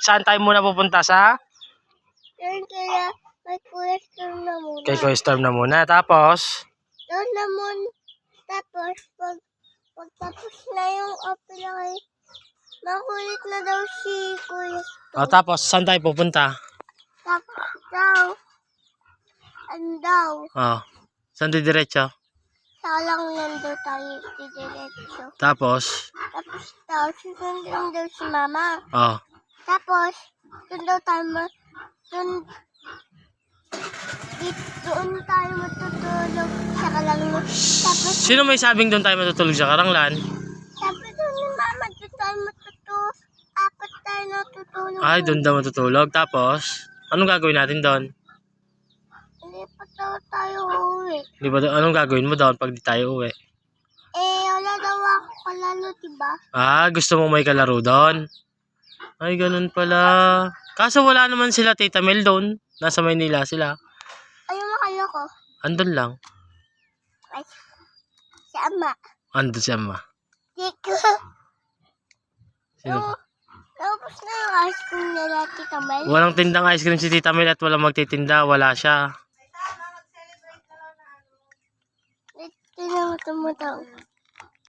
saan tayo muna pupunta sa? Doon kaya may Kuya Storm na muna. Kay Kuya Storm na muna. Tapos? Doon na muna. Tapos, pagtapos na yung opera kay makulit na daw si Kuya Storm. O, tapos, saan tayo pupunta? Tapos daw, andaw. O, saan didiretso? Salang nando tayo diretso. Tapos? Tapos daw, susundin daw si Mama. O. Tapos, doon daw tayo doon tayo matutulog sa Karanglan. Tapos, Sino may sabing doon tayo matutulog sa Karanglan? sabi doon ni Mama, doon tayo matutulog. Apat tayo natutulog. Ay, doon daw matutulog. Tapos, anong gagawin natin doon? Hindi pa daw tayo uuwi. Di ba, anong gagawin mo doon pag di tayo uwi? Wala daw ako kalalo, diba? Ah, gusto mong may kalaro doon? Ay, ganun pala. Kaso wala naman sila Tita Mel doon. Nasa Maynila sila. Ayaw makalo ko. Andun lang. Ay, si Ama. Andun si Ama. Dito. Sino? Tapos na yung ice cream nila, Tita Mel. Walang tindang ice cream si Tita Mel at walang magtitinda. Wala siya. Ito na matumutaw.